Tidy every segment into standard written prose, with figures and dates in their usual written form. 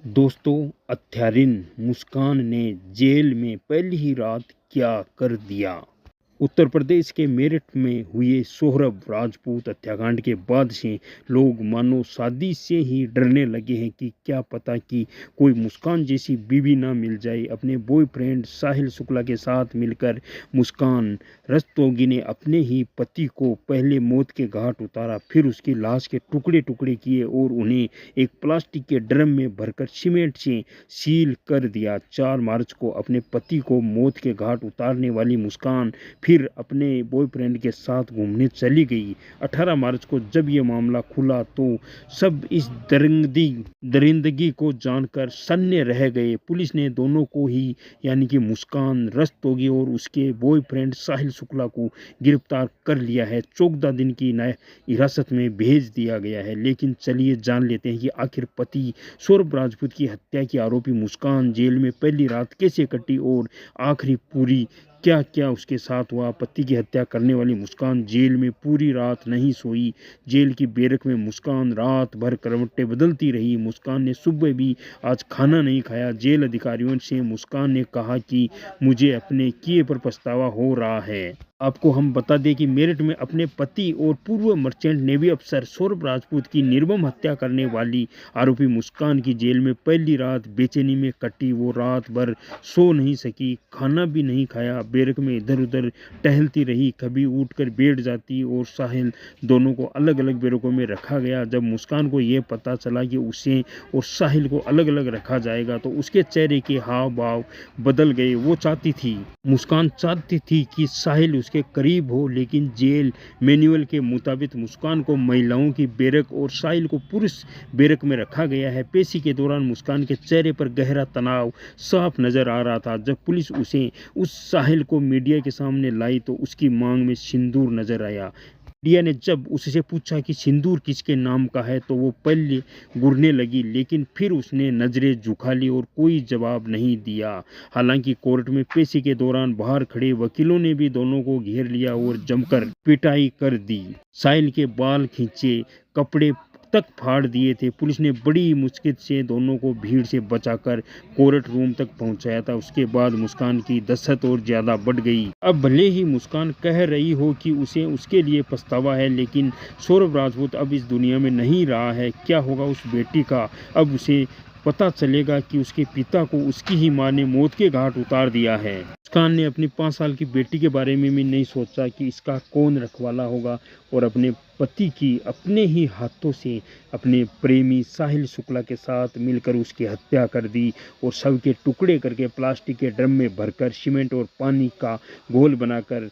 दोस्तों, हत्यारिन मुस्कान ने जेल में पहली ही रात क्या कर दिया। उत्तर प्रदेश के मेरठ में हुए सोहरब राजपूत हत्याकांड के बाद से लोग मानो शादी से ही डरने लगे हैं कि क्या पता कि कोई मुस्कान जैसी बीवी ना मिल जाए। अपने बॉयफ्रेंड साहिल शुक्ला के साथ मिलकर मुस्कान रस्तोगी ने अपने ही पति को पहले मौत के घाट उतारा, फिर उसकी लाश के टुकड़े टुकड़े किए और उन्हें एक प्लास्टिक के ड्रम में भरकर सीमेंट से सील कर दिया। 4 मार्च को अपने पति को मौत के घाट उतारने वाली मुस्कान फिर अपने बॉयफ्रेंड के साथ घूमने चली गई। 18 मार्च को जब ये मामला खुला तो सब इस दरिंदगी को जानकर सन्ने रह गए। पुलिस ने दोनों को ही यानी कि मुस्कान रस्तोगी और उसके बॉयफ्रेंड साहिल शुक्ला को गिरफ्तार कर लिया है। 14 दिन की हिरासत में भेज दिया गया है। लेकिन चलिए जान लेते हैं कि आखिर पति सौरभ राजपूत की हत्या की आरोपी मुस्कान जेल में पहली रात कैसे कटी और आखिरी पूरी क्या क्या उसके साथ हुआ। पति की हत्या करने वाली मुस्कान जेल में पूरी रात नहीं सोई। जेल की बैरक में मुस्कान रात भर करवटें बदलती रही। मुस्कान ने सुबह भी आज खाना नहीं खाया। जेल अधिकारियों से मुस्कान ने कहा कि मुझे अपने किए पर पछतावा हो रहा है। आपको हम बता दें कि मेरठ में अपने पति और पूर्व मर्चेंट नेवी अफसर सौरभ राजपूत की निर्मम हत्या करने वाली आरोपी मुस्कान की जेल में पहली रात बेचैनी में कटी। वो रात भर सो नहीं सकी, खाना भी नहीं खाया, बैरक में इधर उधर टहलती रही, कभी उठकर बैठ जाती और साहिल दोनों को अलग अलग बैरकों में रखा गया। जब मुस्कान को यह पता चला कि उसे और साहिल को अलग अलग रखा जाएगा तो उसके चेहरे के हाव भाव बदल गए। मुस्कान चाहती थी कि साहिल उसके करीब हो, लेकिन जेल मैनुअल के मुताबिक मुस्कान को महिलाओं की बैरक और साहिल को पुरुष बैरक में रखा गया है। पेशी के दौरान मुस्कान के चेहरे पर गहरा तनाव साफ नजर आ रहा था। जब पुलिस उसे उस साहिल को मीडिया के सामने लाई तो उसकी मांग में सिंदूर नजर आया। मीडिया ने जब उससे पूछा कि सिंदूर किसके नाम का है तो वो पहले घुरने लगी, लेकिन फिर उसने नजरें झुका ली और कोई जवाब नहीं दिया। हालांकि कोर्ट में पेशी के दौरान बाहर खड़े वकीलों ने भी दोनों को घेर लिया और जमकर पिटाई कर दी। साहिल के बाल खींचे, कपड़े तक फाड़ दिए थे। पुलिस ने बड़ी मुश्किल से दोनों को भीड़ से बचाकर कोर्ट रूम तक पहुंचाया था। उसके बाद मुस्कान की दहशत और ज्यादा बढ़ गई। अब भले ही मुस्कान कह रही हो कि उसे उसके लिए पछतावा है, लेकिन सौरभ राजपूत अब इस दुनिया में नहीं रहा है। क्या होगा उस बेटी का? अब उसे पता चलेगा कि उसके पिता को उसकी ही मां ने मौत के घाट उतार दिया है। मुस्कान ने अपनी 5 साल की बेटी के बारे में भी नहीं सोचा कि इसका कौन रखवाला होगा और अपने पति की अपने ही हाथों से अपने प्रेमी साहिल शुक्ला के साथ मिलकर उसकी हत्या कर दी और शव के टुकड़े करके प्लास्टिक के ड्रम में भरकर सीमेंट और पानी का घोल बनाकर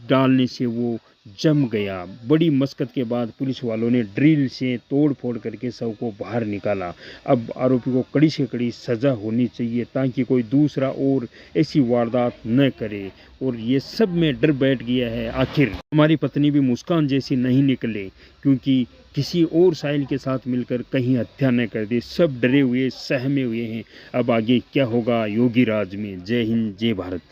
डालने से वो जम गया। बड़ी मशक्कत के बाद पुलिस वालों ने ड्रिल से तोड़ फोड़ करके शव को बाहर निकाला। अब आरोपी को कड़ी से कड़ी सजा होनी चाहिए ताकि कोई दूसरा और ऐसी वारदात न करे। और ये सब में डर बैठ गया है, आखिर हमारी पत्नी भी मुस्कान जैसी नहीं निकले, क्योंकि किसी और साहिल के साथ मिलकर कहीं हत्या न कर दे। सब डरे हुए सहमे हुए हैं। अब आगे क्या होगा योगी राज में। जय हिंद, जय भारत।